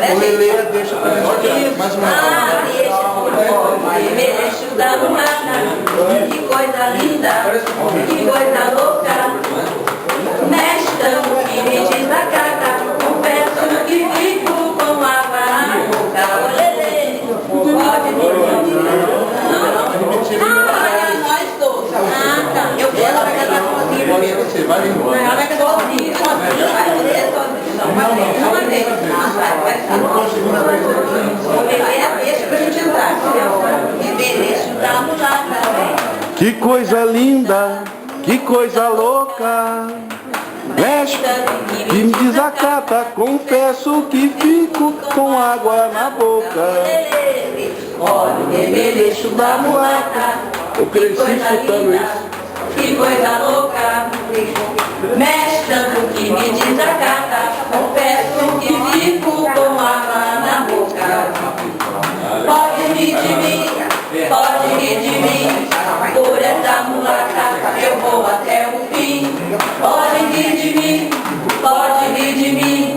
O Lelê deixa pra gente mais uma vez. Deixa da mulata, que coisa linda, que coisa louca. Nesta que me desacata, confesso que fico com água na boca. Ô Lelê, pode me nós todos. Tá. Eu quero, ela vai casar sozinha primeiro. Você vai embora. Ela vai casar sozinha, vai ler sozinha. Não, vai ler uma vez. Vai estar bom. O Lelê é a peixe pra gente entrar, entendeu? E beleza, estamos lá também. Que coisa linda, que coisa louca. Mexe que me desacata, confesso que fico com água na boca. Olha o bebelecho da mulata, Eu cresci escutando isso. que coisa louca. Mexe tanto que me desacata, confesso que fico com água na boca. Pode rir de mim, pode rir de mim, por essa mulata eu vou até o fim. Pode rir de mim, pode rir de mim,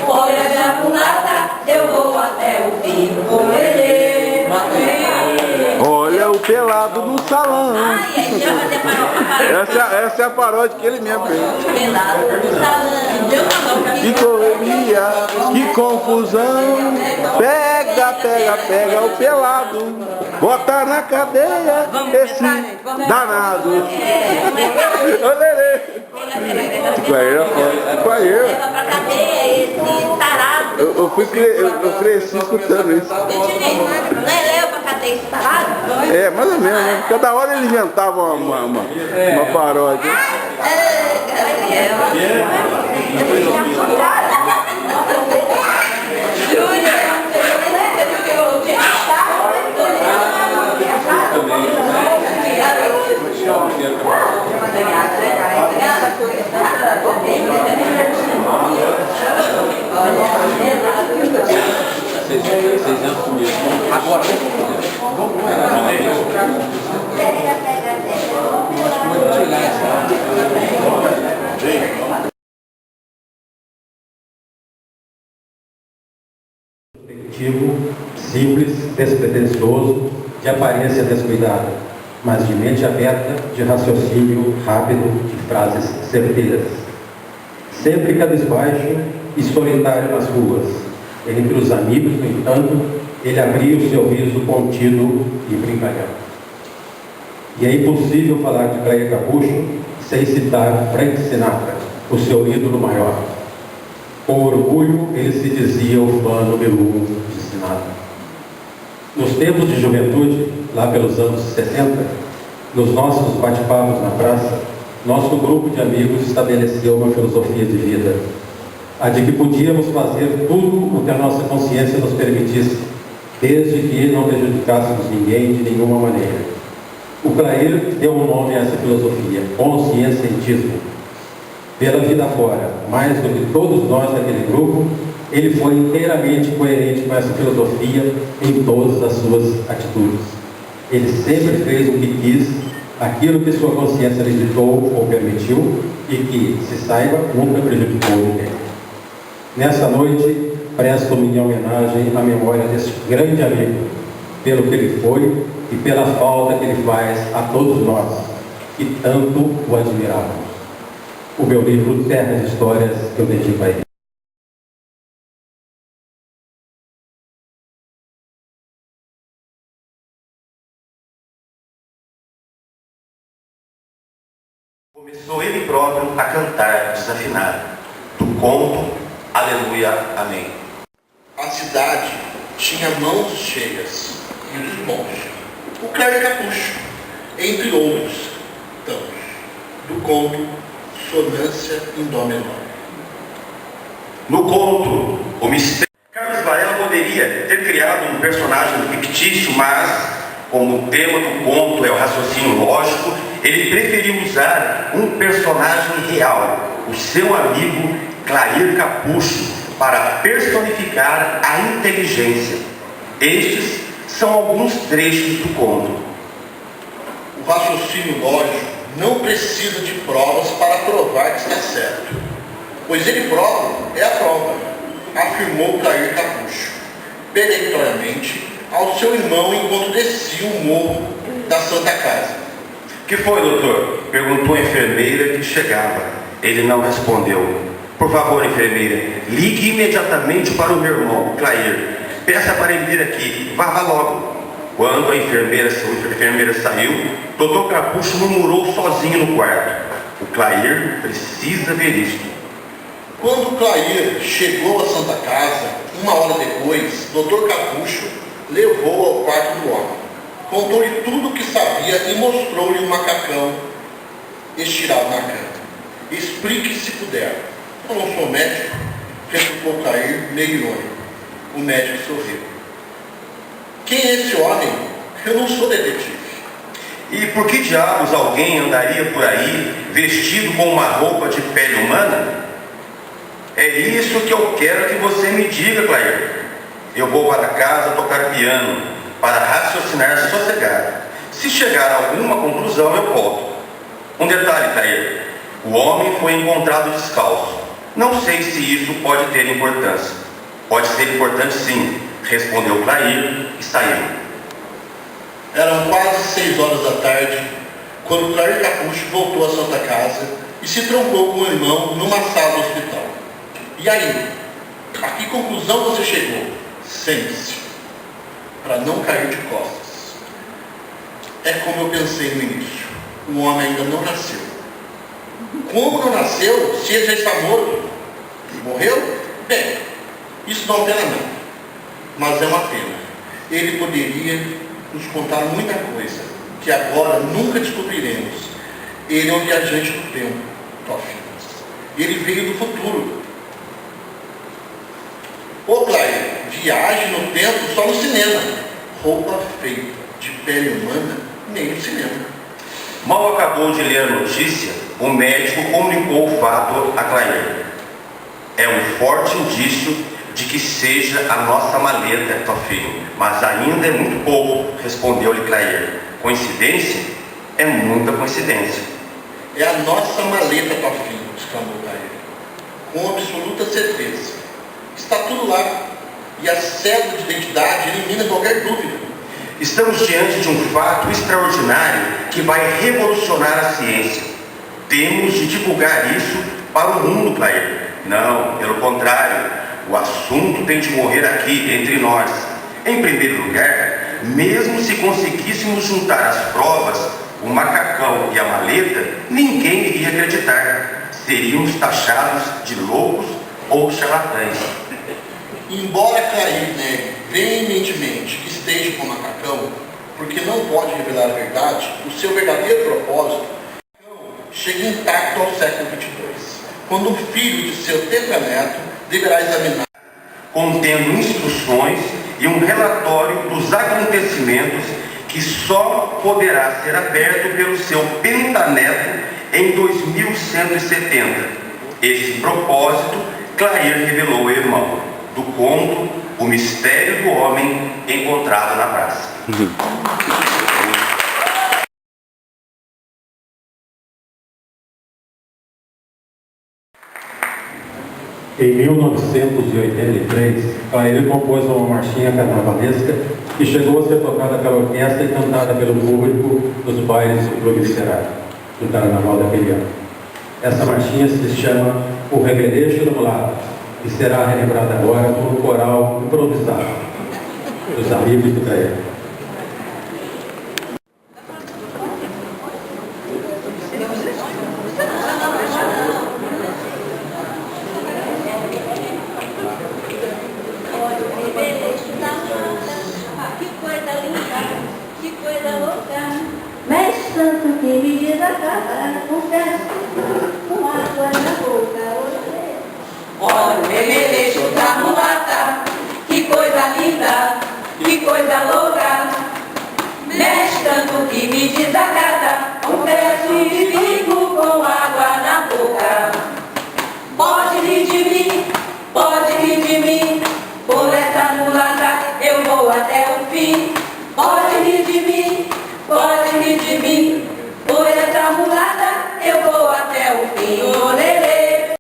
por essa mulata eu vou até o fim. Com ele. Olha o pelado no salão. Essa é a paródia que ele mesmo fez. Que correria, que confusão. Pega, pega, pega o pelado. Bota na cadeia esse danado. Ô Lelê. Eu cresci escutando isso. É, mais ou menos, né? Cada hora ele inventava uma paródia. Agora, simples, despretensioso, de aparência descuidada, mas de mente aberta, de raciocínio rápido, de frases certeiras. Sempre cabisbaixo e solitário nas ruas. Entre os amigos, no entanto, ele abria o seu riso contido e brincalhão. E é impossível falar de Clair Capucho sem citar Frank Sinatra, o seu ídolo maior. Com orgulho, ele se dizia o fã número 1 de Sinatra. Nos tempos de juventude, lá pelos anos 60, nos nossos bate-papos na praça, nosso grupo de amigos estabeleceu uma filosofia de vida, a de que podíamos fazer tudo o que a nossa consciência nos permitisse, desde que não prejudicássemos ninguém de nenhuma maneira. O Clair deu um nome a essa filosofia, conscientismo. Pela vida fora, mais do que todos nós daquele grupo, ele foi inteiramente coerente com essa filosofia em todas as suas atitudes. Ele sempre fez o que quis, aquilo que sua consciência lhe ditou ou permitiu, e que, se saiba, nunca prejudicou ninguém. Nessa noite, presto minha homenagem à memória desse grande amigo, pelo que ele foi e pela falta que ele faz a todos nós, que tanto o admirávamos. O meu livro Terra de Histórias eu dedico a ele. Começou ele próprio a cantar desafinado, do conto Aleluia, Amém. A cidade tinha mãos cheias e os bons. O Clair Capucho, entre outros tantos, do conto Sonância em Dó menor. No conto, o mistério, Carlos Varela poderia ter criado um personagem fictício, mas, como o tema do conto é o raciocínio lógico, ele preferiu usar um personagem real, o seu amigo Clair Capucho, para personificar a inteligência. Estes são alguns trechos do conto. O raciocínio lógico não precisa de provas para provar que está certo, pois ele próprio é a prova. afirmou Clair Capucho, peremptoriamente, ao seu irmão enquanto descia o morro da Santa Casa. Que foi, doutor? Perguntou a enfermeira que chegava. Ele não respondeu. Por favor, enfermeira, ligue imediatamente para o meu irmão, Clair. Peça para ele vir aqui. Vá logo. Quando a enfermeira saiu, doutor Capucho murmurou sozinho no quarto. O Clair precisa ver isto. Quando Clair chegou à Santa Casa, 1 hora depois, doutor Capucho levou ao quarto do homem. Contou-lhe tudo o que sabia e mostrou-lhe um macacão estirado na cama. Explique se puder. Eu não sou médico, retrucou Clair, meio irônico. O médico sorriu. Quem é esse homem? Eu não sou detetive. E por que diabos alguém andaria por aí vestido com uma roupa de pele humana? É isso que eu quero que você me diga, Clair. Eu vou para casa tocar piano, para raciocinar sossegado. Se chegar a alguma conclusão, eu volto. Um detalhe, Clair. O homem foi encontrado descalço. Não sei se isso pode ter importância. Pode ser importante sim, respondeu Clair e saiu. Eram quase 6 horas da tarde, quando Clair Capucho voltou à Santa Casa e se troncou com o irmão numa sala do hospital. E aí? A que conclusão você chegou? Sente-se, para não cair de costas. É como eu pensei no início. O homem ainda não nasceu. Como não nasceu, se ele já está morto? Morreu? Bem, isso não altera nada. Mas é uma pena. Ele poderia nos contar muita coisa, que agora nunca descobriremos. Ele é um viajante do tempo, Toffee. Ele veio do futuro. Ô Clair, viagem no tempo só no cinema. Roupa feita de pele humana, nem no cinema. Mal acabou de ler a notícia, o médico comunicou o fato a Clair. É um forte indício de que seja a nossa maleta, Toffee, mas ainda é muito pouco, respondeu-lhe Clair. Coincidência? É muita coincidência. É a nossa maleta, Toffee, exclamou Clair, com absoluta certeza. Está tudo lá, e a cédula de identidade elimina qualquer dúvida. Estamos diante de um fato extraordinário que vai revolucionar a ciência. Temos de divulgar isso para o mundo, Clair. Não, pelo contrário, o assunto tem de morrer aqui, entre nós. Em primeiro lugar, mesmo se conseguíssemos juntar as provas, o macacão e a maleta, ninguém iria acreditar. Seríamos taxados de loucos ou charlatães. Embora Clair negue veementemente que esteja com o macacão, porque não pode revelar a verdade, o seu verdadeiro propósito chega intacto ao século XXII, quando um filho de seu tetraneto deverá examinar, contendo instruções e um relatório dos acontecimentos que só poderá ser aberto pelo seu pentaneto em 2170. Esse propósito, Clair revelou ao irmão, do conto O Mistério do Homem Encontrado na Praça. Em 1983, Clair compôs uma marchinha carnavalesca que chegou a ser tocada pela orquestra e cantada pelo público nos bailes do Clube Literário, do carnaval daquele ano. Essa marchinha se chama O Reverejo do Mulato e será relembrada agora por um coral improvisado dos amigos do Clair. Que coisa linda, que coisa louca. Mexe tanto que me desacata, confesso, com água na boca. Olha o remeleixo da mulata, que coisa linda, que coisa louca. Mexe tanto que me desacata, confesso e fico com água na boca. Pode rir de mim, pode rir de mim, por essa mulata eu vou até o fim. Pode rir de mim, pode rir de mim, por essa mulata eu vou até o fim. Olê.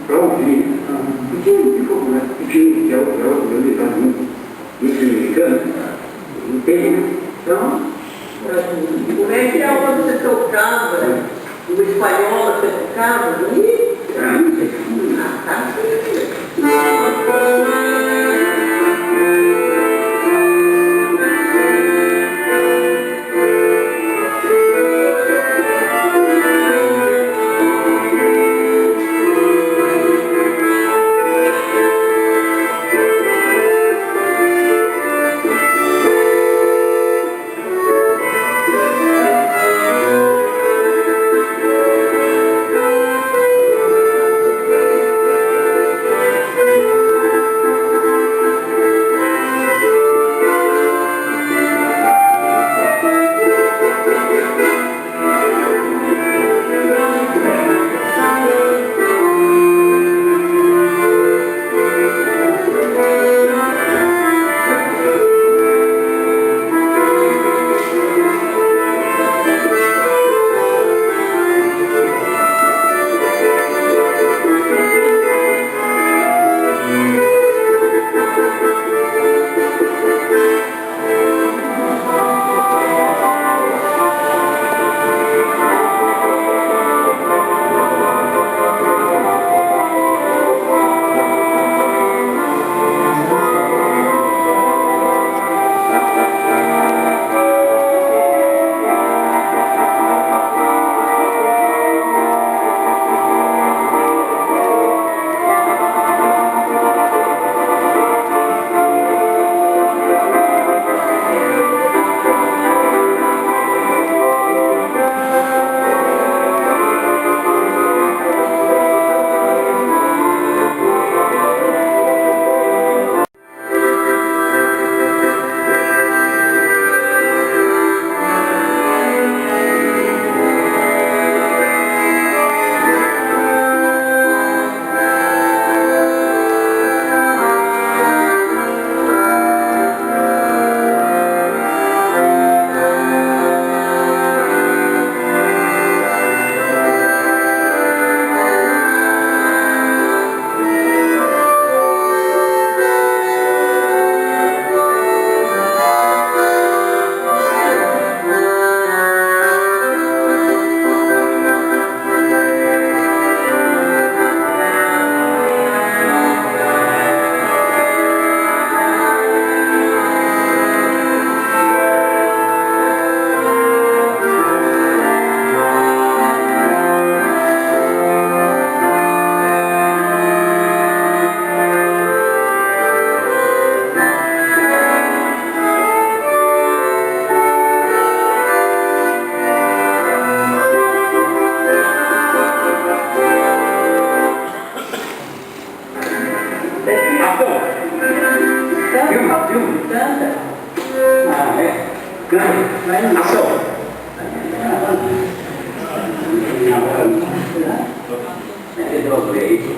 Para ouvir, porque ficou que é o meu livramento, isso americano, entende? Então, Como é que aula você tocava? O espanhol você tocava?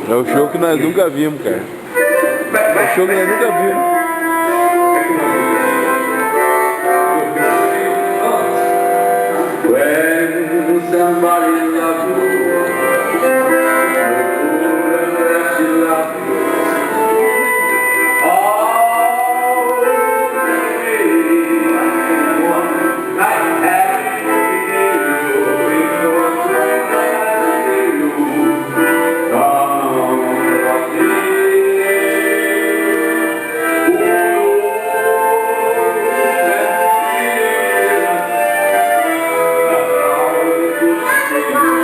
É o show que nós nunca vimos, cara. É o show que nós nunca vimos. When somebody loves you, she loves you. Oh, baby, I have to give you Thank you.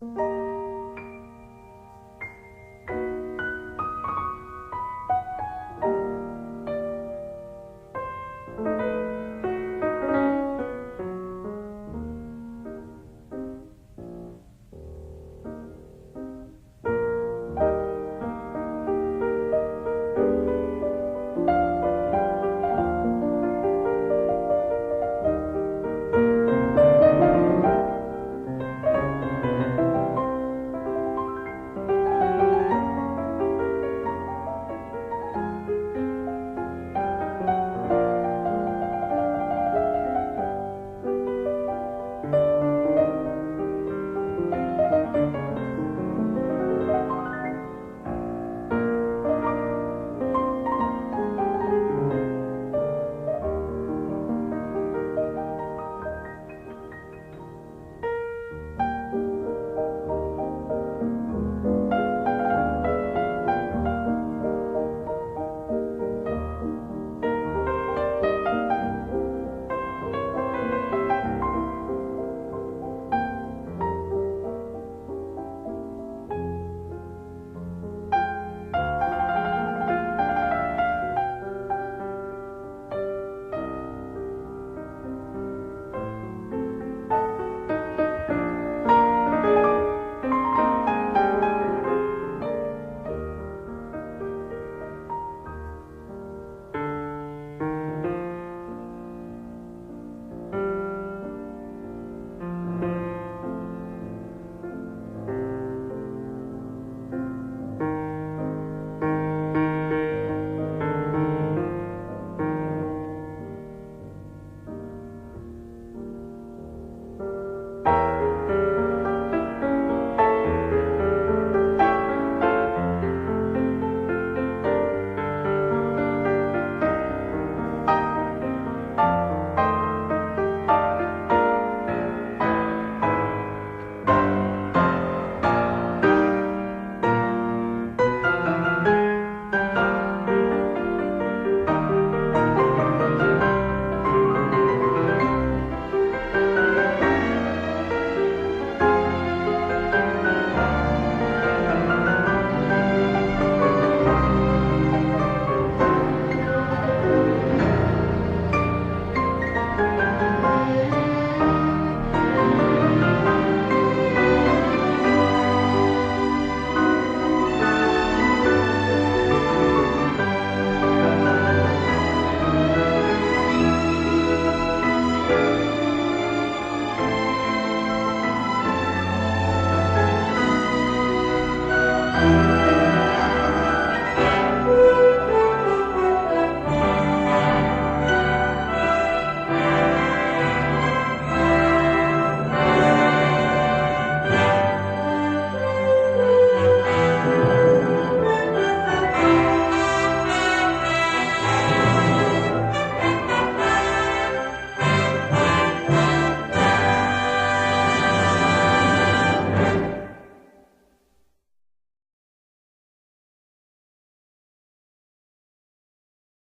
Música